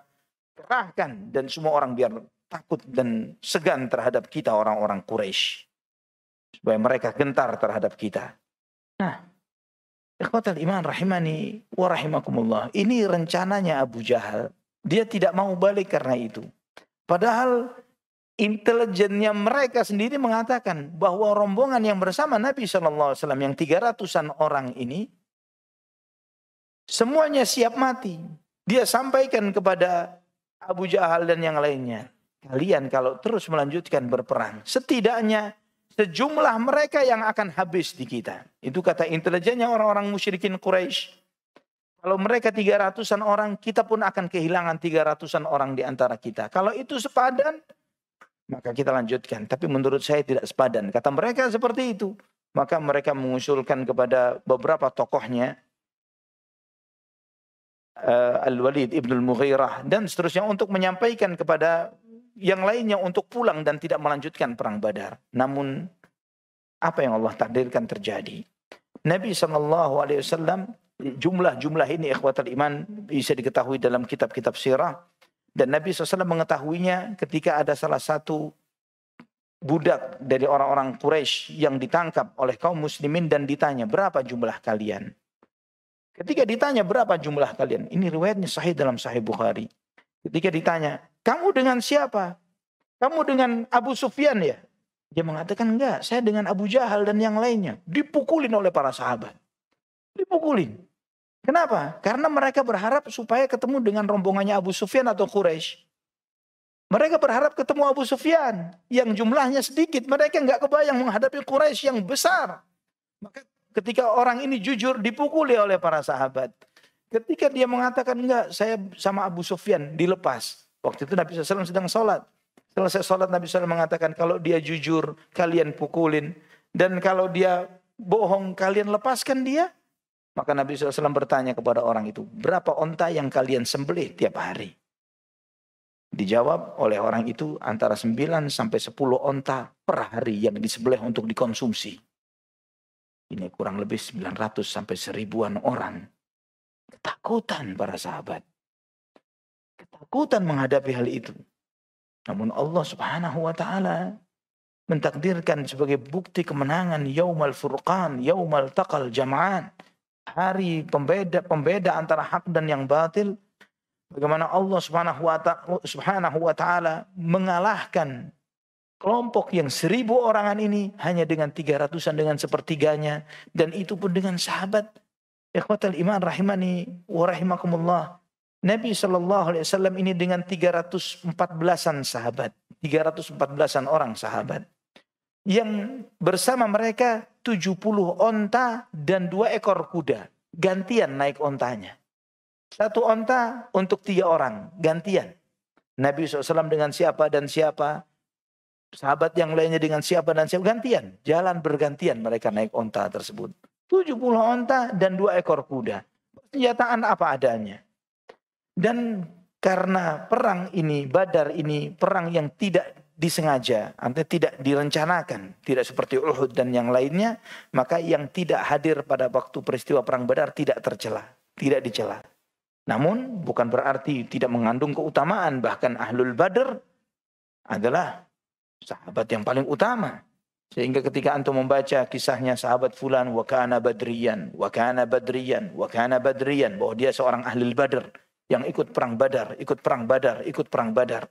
kerahkan dan semua orang biar takut dan segan terhadap kita orang-orang Quraisy. Supaya mereka gentar terhadap kita. Nah, ikhwatal iman rahimani wa rahimakumullah. Ini rencananya Abu Jahal. Dia tidak mau balik karena itu. Padahal intelijennya mereka sendiri mengatakan bahwa rombongan yang bersama Nabi SAW yang 300-an orang ini semuanya siap mati. Dia sampaikan kepada Abu Jahal dan yang lainnya, kalian kalau terus melanjutkan berperang, setidaknya sejumlah mereka yang akan habis di kita. Itu kata intelijennya orang-orang musyrikin Quraisy. Kalau mereka 300-an orang, kita pun akan kehilangan 300-an orang di antara kita. Kalau itu sepadan, maka kita lanjutkan. Tapi menurut saya tidak sepadan. Kata mereka seperti itu. Maka mereka mengusulkan kepada beberapa tokohnya, Al-Walid Ibn Al-Mughirah dan seterusnya untuk menyampaikan kepada yang lainnya untuk pulang dan tidak melanjutkan perang Badar. Namun apa yang Allah takdirkan terjadi. Nabi SAW, jumlah ini ikhwatal iman bisa diketahui dalam kitab-kitab sirah. Dan Nabi SAW mengetahuinya ketika ada salah satu budak dari orang-orang Quraisy yang ditangkap oleh kaum muslimin dan ditanya, berapa jumlah kalian? Ketika ditanya berapa jumlah kalian, ini riwayatnya sahih dalam Sahih Bukhari. Ketika ditanya, kamu dengan siapa? Kamu dengan Abu Sufyan ya? Dia mengatakan enggak, saya dengan Abu Jahal dan yang lainnya. Dipukulin oleh para sahabat. Dipukulin. Kenapa? Karena mereka berharap supaya ketemu dengan rombongannya Abu Sufyan atau Quraisy. Mereka berharap ketemu Abu Sufyan yang jumlahnya sedikit. Mereka enggak kebayang menghadapi Quraisy yang besar. Maka ketika orang ini jujur dipukuli oleh para sahabat. Ketika dia mengatakan enggak, saya sama Abu Sufyan, dilepas. Waktu itu Nabi SAW sedang sholat. Selesai sholat Nabi SAW mengatakan kalau dia jujur kalian pukulin. Dan kalau dia bohong kalian lepaskan dia. Maka Nabi SAW bertanya kepada orang itu, berapa onta yang kalian sembelih tiap hari? Dijawab oleh orang itu antara 9 sampai 10 onta per hari yang disembelih untuk dikonsumsi. Ini kurang lebih 900 sampai 1000-an orang. Ketakutan para sahabat. Ketakutan menghadapi hal itu. Namun Allah Subhanahu wa taala mentakdirkan sebagai bukti kemenangan Yaumal Furqan, Yaumal Taqal Jam'an. Hari pembeda antara hak dan yang batil. Bagaimana Allah Subhanahu wa taala mengalahkan kelompok yang 1000 orangan ini hanya dengan 300-an dengan sepertiganya. Dan itu pun dengan sahabat. Ikhwatal iman rahimani wa rahimakumullah. Nabi SAW ini dengan 314-an sahabat. 314-an orang sahabat. Yang bersama mereka 70 onta dan 2 ekor kuda. Gantian naik ontanya. 1 onta untuk 3 orang, gantian. Nabi SAW dengan siapa dan siapa. Sahabat yang lainnya dengan siapa dan siapa, gantian. Jalan bergantian mereka naik onta tersebut. 70 onta dan 2 ekor kuda. Senjataan apa adanya. Dan karena perang ini, Badar ini, perang yang tidak disengaja, artinya tidak direncanakan, tidak seperti Uhud dan yang lainnya, maka yang tidak hadir pada waktu peristiwa perang Badar tidak tercela, tidak dicela. Namun bukan berarti tidak mengandung keutamaan, bahkan Ahlul Badar adalah sahabat yang paling utama. Sehingga ketika antum membaca kisahnya sahabat fulan wa kana badriyan, wa kana badriyan, wa kana badriyan, bahwa dia seorang Ahlul Badar yang ikut perang Badar, ikut perang Badar, ikut perang Badar.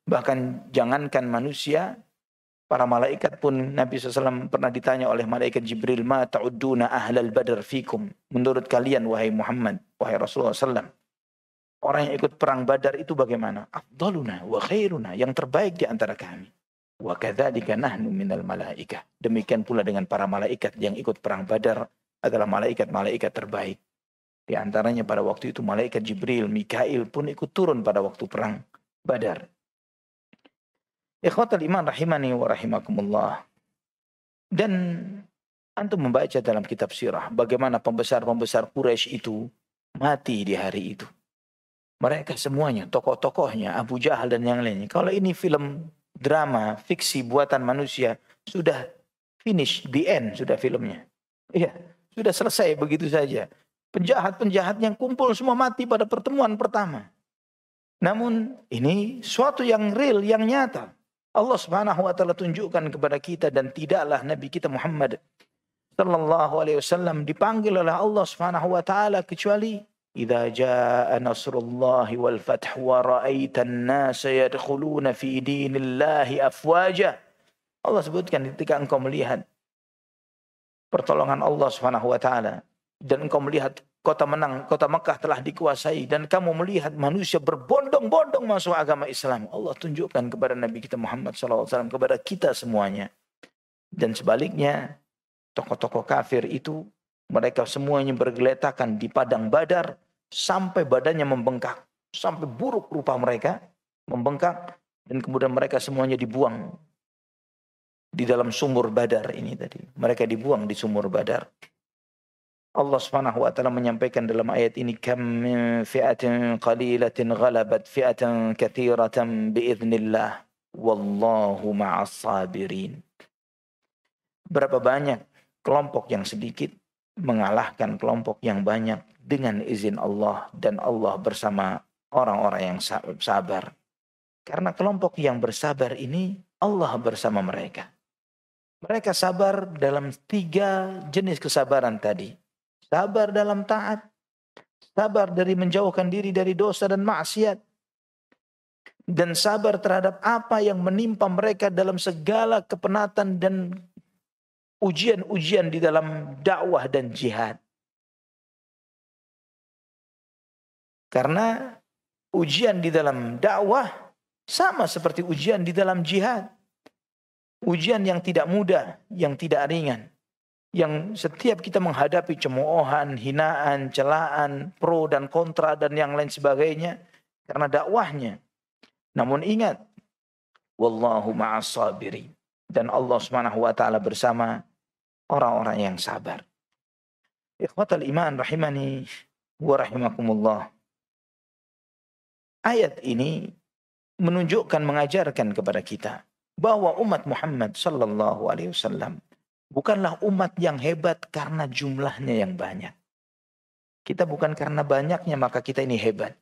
Bahkan jangankan manusia, para malaikat pun Nabi SAW pernah ditanya oleh malaikat Jibril, ma ta'udduna ahlal badar fikum. Menurut kalian wahai Muhammad, wahai Rasulullah SAW, orang yang ikut perang Badar itu bagaimana? Afdaluna wa khairuna, yang terbaik di antara kami. Wa kadzalika nahnu minal malaikah. Demikian pula dengan para malaikat yang ikut perang Badar adalah malaikat-malaikat terbaik. Di antaranya pada waktu itu malaikat Jibril, Mikail pun ikut turun pada waktu perang Badar. Ikhwatal iman rahimani wa rahimakumullah. Dan antum membaca dalam kitab sirah bagaimana pembesar-pembesar Quraisy itu mati di hari itu. Mereka semuanya, tokoh-tokohnya, Abu Jahal dan yang lainnya. Kalau ini film drama, fiksi buatan manusia, sudah finish, the end sudah filmnya. Iya, sudah selesai begitu saja. Penjahat-penjahat yang kumpul semua mati pada pertemuan pertama. Namun ini suatu yang real, yang nyata. Allah Subhanahu wa taala tunjukkan kepada kita, dan tidaklah Nabi kita Muhammad sallallahu alaihi wasallam dipanggil oleh Allah Subhanahu wa taala kecuali idza jaa nasrullahi wal fath wa ra'aitan nasa yadkhuluna fi dinillahi afwaja. Allah sebutkan ketika engkau melihat pertolongan Allah Subhanahu wa taala dan engkau melihat kota menang, kota Mekah telah dikuasai, dan kamu melihat manusia berbondong-bondong masuk agama Islam. Allah tunjukkan kepada Nabi kita Muhammad SAW, kepada kita semuanya. Dan sebaliknya, tokoh-tokoh kafir itu, mereka semuanya bergeletakan di padang Badar, sampai badannya membengkak. Sampai buruk rupa mereka, membengkak, dan kemudian mereka semuanya dibuang di dalam sumur Badar ini tadi. Mereka dibuang di sumur Badar. Allah Subhanahu wa taala menyampaikan dalam ayat ini, kam min fi'atin qalilatin ghalabat fi'atan katsiratan biiznillah wallahu ma'as sabirin. Berapa banyak kelompok yang sedikit mengalahkan kelompok yang banyak dengan izin Allah, dan Allah bersama orang-orang yang sabar. Karena kelompok yang bersabar ini Allah bersama mereka. Mereka sabar dalam 3 jenis kesabaran tadi. Sabar dalam taat, sabar dari menjauhkan diri dari dosa dan maksiat, dan sabar terhadap apa yang menimpa mereka dalam segala kepenatan dan ujian-ujian di dalam dakwah dan jihad. Karena ujian di dalam dakwah sama seperti ujian di dalam jihad. Ujian yang tidak mudah, yang tidak ringan. Yang setiap kita menghadapi cemoohan, hinaan, celaan, pro dan kontra dan yang lain sebagainya karena dakwahnya. Namun ingat, wallahu ma'as sabirin, dan Allah Subhanahu wa taala bersama orang-orang yang sabar. Ikhwatal iman rahimani wa rahimakumullah. Ayat ini menunjukkan, mengajarkan kepada kita bahwa umat Muhammad sallallahu alaihi wasallam bukanlah umat yang hebat karena jumlahnya yang banyak. Kita bukan karena banyaknya maka kita ini hebat.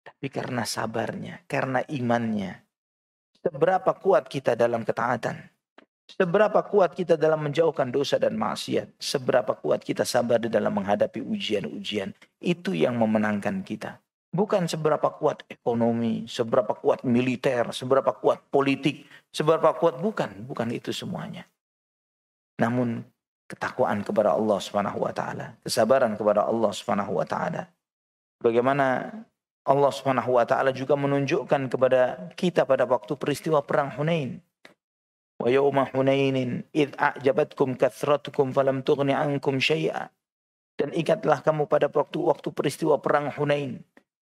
Tapi karena sabarnya, karena imannya. Seberapa kuat kita dalam ketaatan. Seberapa kuat kita dalam menjauhkan dosa dan maksiat. Seberapa kuat kita sabar di dalam menghadapi ujian-ujian. Itu yang memenangkan kita. Bukan seberapa kuat ekonomi, seberapa kuat militer, seberapa kuat politik, seberapa kuat, bukan itu semuanya. Namun ketakwaan kepada Allah Subhanahu wa taala, kesabaran kepada Allah Subhanahu wa taala. Bagaimana Allah Subhanahu wa taala juga menunjukkan kepada kita pada waktu peristiwa perang Hunain. Wa yauma Hunainin id a'jabatkum kathratukum falam tughni ankum syai'a. Dan ingatlah kamu pada waktu peristiwa perang Hunain.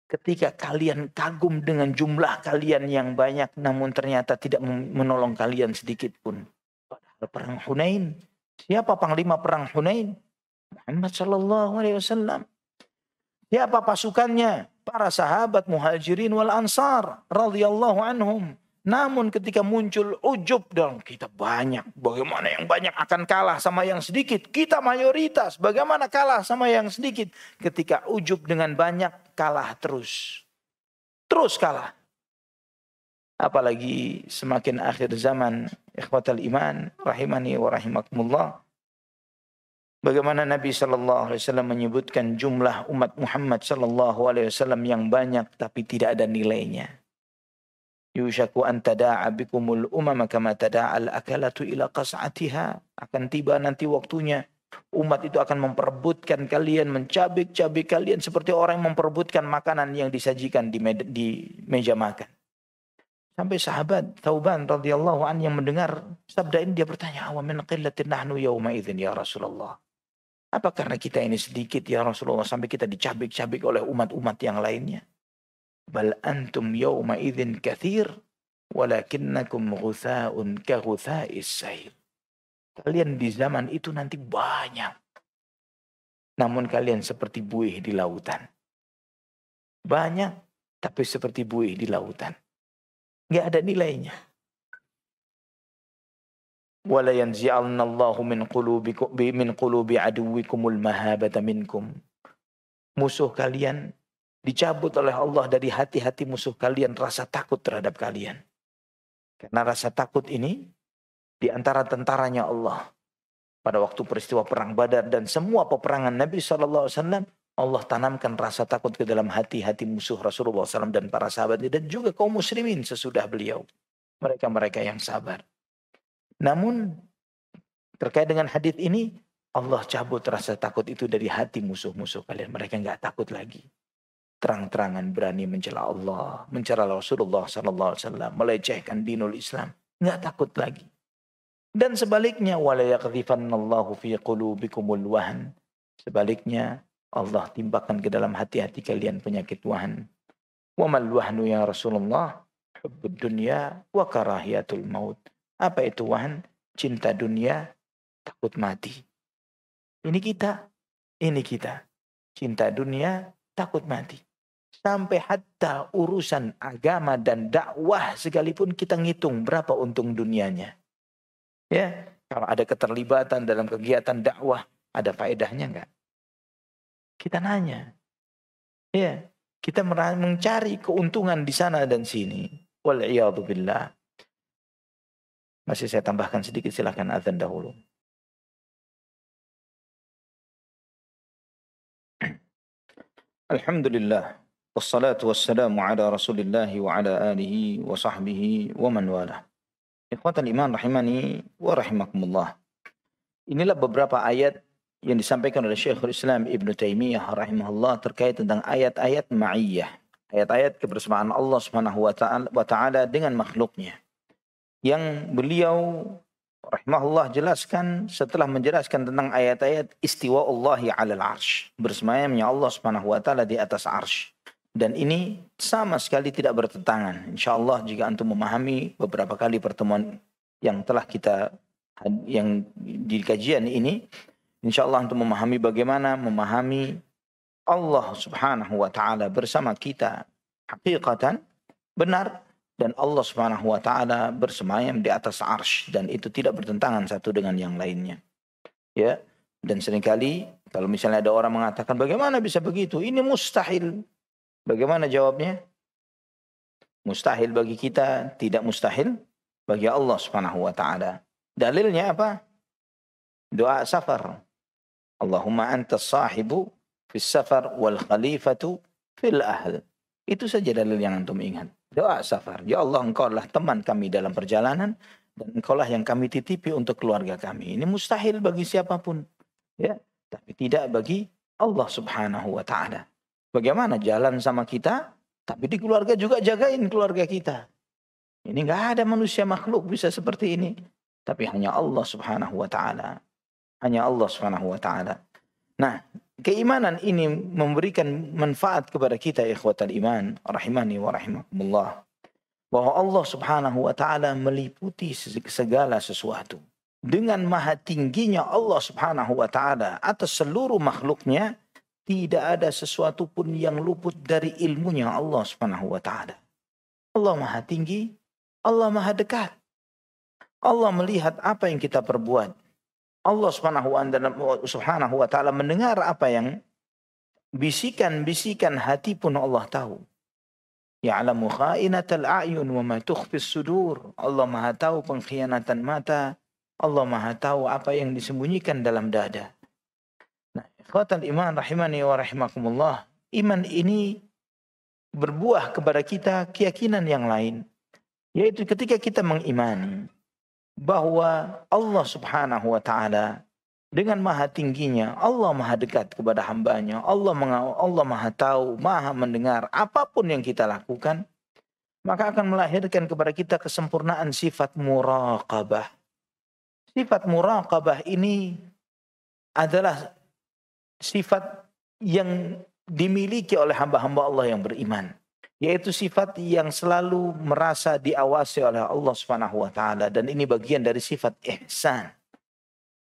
Ketika kalian kagum dengan jumlah kalian yang banyak, namun ternyata tidak menolong kalian sedikit pun. Padahal perang Hunain, siapa panglima perang Hunain? Muhammad sallallahu alaihi wasallam. Siapa pasukannya? Para sahabat Muhajirin wal Ansar radhiyallahu anhum. Namun ketika muncul ujub dalam kita banyak, bagaimana yang banyak akan kalah sama yang sedikit? Kita mayoritas, bagaimana kalah sama yang sedikit? Ketika ujub dengan banyak, kalah terus. Terus kalah. Apalagi semakin akhir zaman, ikhwatal iman, rahimani wa rahimakumullah. Bagaimana Nabi sallallahu alaihi wasallam menyebutkan jumlah umat Muhammad sallallahu alaihi wasallam yang banyak tapi tidak ada nilainya. Yushaku an tada'a bikumul umama kama tada'al akalatu ila qas'atiha. Akan tiba nanti waktunya umat itu akan memperebutkan kalian, mencabik-cabik kalian seperti orang yang memperebutkan makanan yang disajikan di meja makan. Sampai sahabat Thauban radhiyallahu an yang mendengar sabda ini dia bertanya, "Awa min qillatin nahnu yawma idzin ya Rasulullah?" Apa karena kita ini sedikit ya Rasulullah sampai kita dicabik-cabik oleh umat-umat yang lainnya? Bal antum yawma idzin katsir walakinnakum ghutha'un ka ghutha'is sayl. Kalian di zaman itu nanti banyak. Namun kalian seperti buih di lautan. Banyak tapi seperti buih di lautan. Enggak ada nilainya. Wala yanzi'alnallahu min qulubi aduwikumul mahabata minkum. Musuh kalian dicabut oleh Allah dari hati-hati musuh kalian rasa takut terhadap kalian. Karena rasa takut ini di antara tentaranya Allah. Pada waktu peristiwa perang Badar dan semua peperangan Nabi SAW, Allah tanamkan rasa takut ke dalam hati-hati musuh Rasulullah SAW dan para sahabatnya dan juga kaum muslimin sesudah beliau. Mereka-mereka yang sabar. Namun terkait dengan hadis ini, Allah cabut rasa takut itu dari hati musuh-musuh kalian. Mereka nggak takut lagi. Terang-terangan berani mencela Allah, mencela Rasulullah SAW, melecehkan dinul Islam, nggak takut lagi. Dan sebaliknya, wala yaqdhifannallahu fi qulubikumul wahn. Sebaliknya, Allah timpakan ke dalam hati-hati kalian penyakit wahan. Wa mal wahnu ya Rasulullah? Hubbud dunya wa karahiyatul maut. Apa itu wahan? Cinta dunia, takut mati. Ini kita. Cinta dunia, takut mati. Sampai hatta urusan agama dan dakwah sekalipun kita ngitung berapa untung dunianya. Ya, kalau ada keterlibatan dalam kegiatan dakwah, ada faedahnya enggak? Kita nanya. Ya, kita mencari keuntungan di sana dan sini. Wal'iyadu billah. Masih saya tambahkan sedikit, silakan azan dahulu. Alhamdulillah. Wassalatu wassalamu ala rasulillah wa ala alihi wa sahbihi wa man walah. Ikhwatal iman rahimani wa rahimakumullah. Inilah beberapa ayat yang disampaikan oleh Syekhul Islam Ibn Taimiyah rahimahullah terkait tentang ayat-ayat ma'iyah. Ayat-ayat kebersamaan Allah Subhanahu wa taala dengan makhluknya. Yang beliau rahimahullah jelaskan setelah menjelaskan tentang ayat-ayat istiwa Allahi 'alal 'arsy. Bersemayamnya Allah Subhanahu wa taala di atas 'arsy. Dan ini sama sekali tidak bertentangan. InsyaAllah jika antum memahami beberapa kali pertemuan yang telah kita yang di kajian ini, InsyaAllah antum memahami bagaimana memahami Allah Subhanahu wa taala bersama kita hakikatan benar, dan Allah Subhanahu wa taala bersemayam di atas arsy, dan itu tidak bertentangan satu dengan yang lainnya. Ya, dan seringkali kalau misalnya ada orang mengatakan bagaimana bisa begitu? Ini mustahil. Bagaimana jawabnya? Mustahil bagi kita, tidak mustahil bagi Allah Subhanahu wa taala. Dalilnya apa? Doa safar. Allahumma antas sahibu fis safar wal khalifatu fil ahl. Itu saja dalil yang antum ingat. Doa safar. Ya Allah, engkau adalah teman kami dalam perjalanan dan engkau lah yang kami titipi untuk keluarga kami. Ini mustahil bagi siapapun. Ya, tapi tidak bagi Allah Subhanahu wa taala. Bagaimana jalan sama kita? Tapi di keluarga juga jagain keluarga kita. Ini nggak ada manusia makhluk bisa seperti ini. Tapi hanya Allah subhanahu wa ta'ala. Hanya Allah subhanahu wa ta'ala. Nah, keimanan ini memberikan manfaat kepada kita ikhwatal iman. Rahimani wa rahimakumullah. Bahwa Allah subhanahu wa ta'ala meliputi segala sesuatu. Dengan maha tingginya Allah subhanahu wa ta'ala atas seluruh makhluknya. Tidak ada sesuatu pun yang luput dari ilmunya Allah subhanahu wa ta'ala. Allah maha tinggi. Allah maha dekat. Allah melihat apa yang kita perbuat. Allah subhanahu wa ta'ala mendengar apa yang bisikan-bisikan hati pun Allah tahu. Ya'lamu kha'inatal a'yun wa ma tukhfis sudur. Allah maha tahu pengkhianatan mata. Allah maha tahu apa yang disembunyikan dalam dada. Nah, ikhwatal iman rahimani wa rahimakumullah. Iman ini berbuah kepada kita keyakinan yang lain. Yaitu ketika kita mengimani bahwa Allah subhanahu wa ta'ala dengan maha tingginya, Allah maha dekat kepada hambanya, Allah maha tahu, maha mendengar apapun yang kita lakukan, maka akan melahirkan kepada kita kesempurnaan sifat muraqabah. Sifat muraqabah ini adalah sifat yang dimiliki oleh hamba-hamba Allah yang beriman. Yaitu sifat yang selalu merasa diawasi oleh Allah Subhanahu wa taala, dan ini bagian dari sifat ihsan.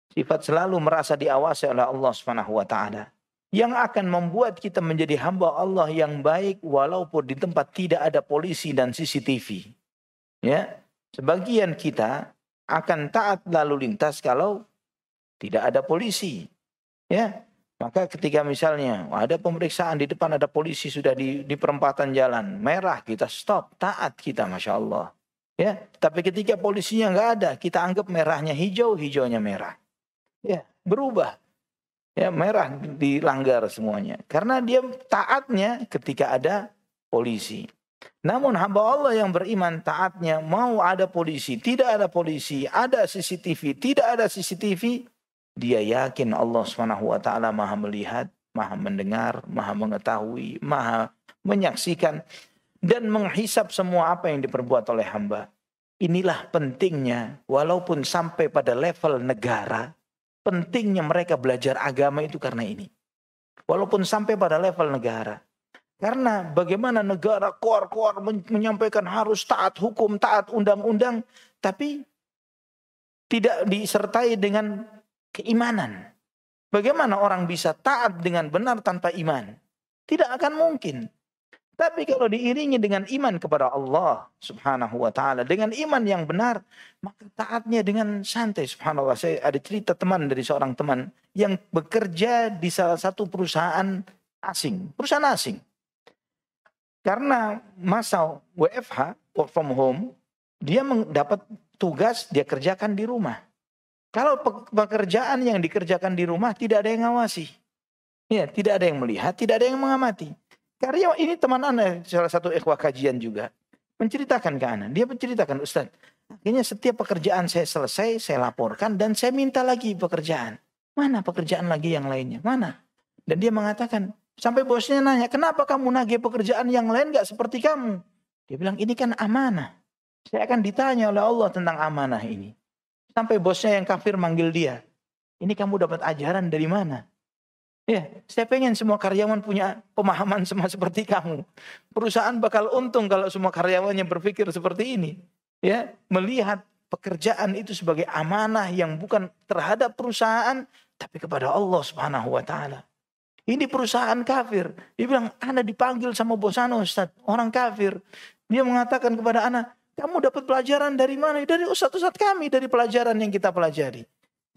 Sifat selalu merasa diawasi oleh Allah Subhanahu wa taala yang akan membuat kita menjadi hamba Allah yang baik walaupun di tempat tidak ada polisi dan CCTV. Ya, sebagian kita akan taat lalu lintas kalau tidak ada polisi. Ya. Maka ketika misalnya ada pemeriksaan di depan, ada polisi sudah di perempatan jalan merah, kita stop, taat kita, masya Allah. Ya, tapi ketika polisinya nggak ada, kita anggap merahnya hijau, hijaunya merah. Ya, berubah. Ya, merah dilanggar semuanya. Karena dia taatnya ketika ada polisi. Namun hamba Allah yang beriman taatnya mau ada polisi, tidak ada polisi, ada CCTV, tidak ada CCTV. Dia yakin Allah Subhanahu wa ta'ala maha melihat, maha mendengar, maha mengetahui, maha menyaksikan, dan menghisap semua apa yang diperbuat oleh hamba. Inilah pentingnya, walaupun sampai pada level negara, pentingnya mereka belajar agama itu karena ini. Walaupun sampai pada level negara. Karena bagaimana negara koar-koar menyampaikan harus taat hukum, taat undang-undang, tapi tidak disertai dengan keimanan. Bagaimana orang bisa taat dengan benar tanpa iman? Tidak akan mungkin. Tapi kalau diiringi dengan iman kepada Allah subhanahu wa ta'ala, dengan iman yang benar, maka taatnya dengan santai. Subhanallah, saya ada cerita teman dari seorang teman yang bekerja di salah satu perusahaan asing. Perusahaan asing. Karena masa WFH, work from home, dia mendapat tugas, dia kerjakan di rumah. Kalau pekerjaan yang dikerjakan di rumah tidak ada yang ngawasi. Ya, tidak ada yang melihat, tidak ada yang mengamati. Karena ini teman Anda, salah satu ikhwah kajian juga, menceritakan ke Anda. Dia menceritakan, Ustaz, akhirnya setiap pekerjaan saya selesai, saya laporkan dan saya minta lagi pekerjaan. Mana pekerjaan lagi yang lainnya? Mana? Dan dia mengatakan, sampai bosnya nanya, kenapa kamu nagih pekerjaan yang lain gak seperti kamu? Dia bilang, ini kan amanah. Saya akan ditanya oleh Allah tentang amanah ini. Sampai bosnya yang kafir manggil dia. Ini kamu dapat ajaran dari mana? Ya, saya pengen semua karyawan punya pemahaman sama seperti kamu. Perusahaan bakal untung kalau semua karyawannya berpikir seperti ini. Ya, melihat pekerjaan itu sebagai amanah yang bukan terhadap perusahaan, tapi kepada Allah Subhanahu wa ta'ala. Ini perusahaan kafir. Dia bilang, Anda dipanggil sama bos Anda, Ustaz, orang kafir. Dia mengatakan kepada Anda, kamu dapat pelajaran dari mana? Dari ustaz-ustaz kami, dari pelajaran yang kita pelajari.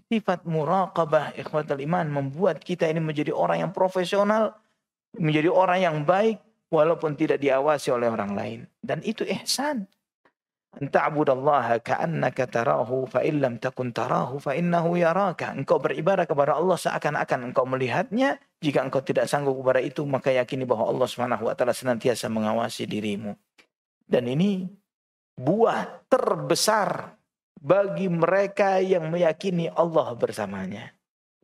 Sifat muraqabah ikhwatal iman membuat kita ini menjadi orang yang profesional, menjadi orang yang baik walaupun tidak diawasi oleh orang lain. Dan itu ihsan. Anta'budallaha ka'annaka tarahu fa illam takun tarahu fa innahu yaraka. Engkau beribadah kepada Allah seakan-akan engkau melihatnya. Jika engkau tidak sanggup kepada itu, maka yakini bahwa Allah Subhanahu wa taala senantiasa mengawasi dirimu. Dan ini buah terbesar bagi mereka yang meyakini Allah bersamanya.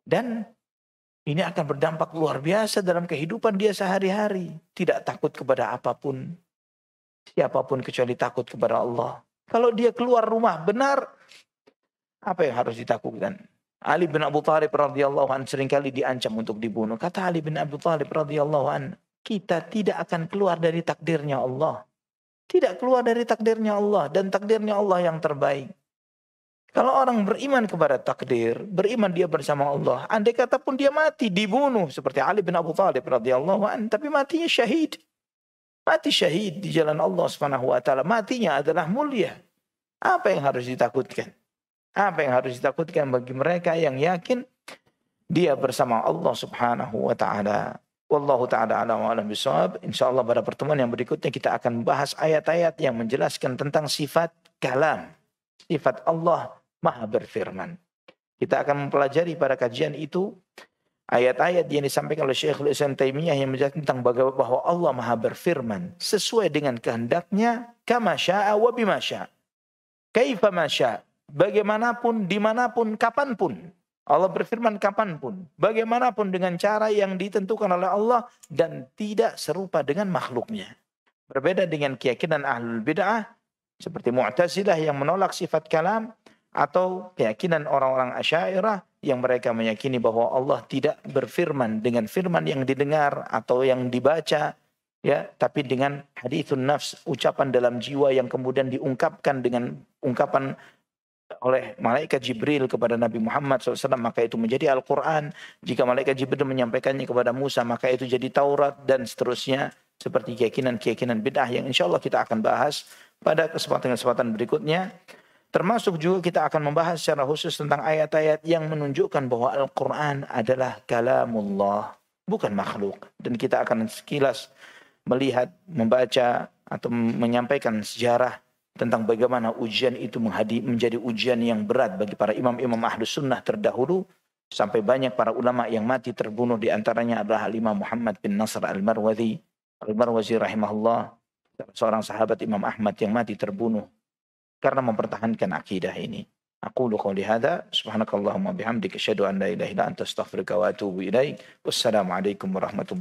Dan Ini akan berdampak luar biasa dalam kehidupan dia sehari-hari. Tidak takut kepada apapun, siapapun kecuali takut kepada Allah. Kalau dia keluar rumah benar, apa yang harus ditakutkan? Ali bin Abu Thalib radhiyallahu an seringkali diancam untuk dibunuh. Kata Ali bin Abu Thalib radhiyallahu an, kita tidak akan keluar dari takdirnya Allah. Tidak keluar dari takdirnya Allah, dan takdirnya Allah yang terbaik. Kalau orang beriman kepada takdir, beriman dia bersama Allah, andai kata pun dia mati, dibunuh seperti Ali bin Abu Thalib radhiyallahu an, tapi matinya syahid. Mati syahid di jalan Allah Subhanahu wa taala, matinya adalah mulia. Apa yang harus ditakutkan? Apa yang harus ditakutkan bagi mereka yang yakin dia bersama Allah Subhanahu wa taala. Wallahu taala a'lam wa a'lam bishawab. Insyaallah pada pertemuan yang berikutnya kita akan membahas ayat-ayat yang menjelaskan tentang sifat kalam. Sifat Allah Maha berfirman. Kita akan mempelajari pada kajian itu ayat-ayat yang disampaikan oleh Syekhul Islam Taimiyah yang menjelaskan tentang bahwa Allah Maha berfirman sesuai dengan kehendaknya, kama syaa wa bima syaa. Kaifa ma syaa. Bagaimanapun, dimanapun, kapanpun. Allah berfirman kapanpun. Bagaimanapun dengan cara yang ditentukan oleh Allah dan tidak serupa dengan makhluknya. Berbeda dengan keyakinan ahlul bid'ah seperti Mu'tazilah yang menolak sifat kalam atau keyakinan orang-orang Asy'ariyah yang mereka meyakini bahwa Allah tidak berfirman dengan firman yang didengar atau yang dibaca, ya, tapi dengan hadithun nafs, ucapan dalam jiwa yang kemudian diungkapkan dengan ungkapan oleh malaikat Jibril kepada Nabi Muhammad SAW, maka itu menjadi Al-Quran. Jika malaikat Jibril menyampaikannya kepada Musa, maka itu jadi Taurat, dan seterusnya. Seperti keyakinan-keyakinan bid'ah yang insya Allah kita akan bahas pada kesempatan-kesempatan berikutnya. Termasuk juga kita akan membahas secara khusus tentang ayat-ayat yang menunjukkan bahwa Al-Quran adalah kalamullah, bukan makhluk. Dan kita akan sekilas melihat, membaca, atau menyampaikan sejarah tentang bagaimana ujian itu menjadi ujian yang berat bagi para imam-imam Ahlus Sunnah terdahulu, sampai banyak para ulama yang mati terbunuh, di antaranya adalah Imam Muhammad bin Nasr Al-Marwazi rahimahullah, seorang sahabat Imam Ahmad yang mati terbunuh karena mempertahankan akidah ini. Aqulu qouli hadza subhanakallahumma bihamdika asyhadu an la ilaha illa anta astaghfiruka wa atubu ilaik. Wassalamualaikum warahmatullahi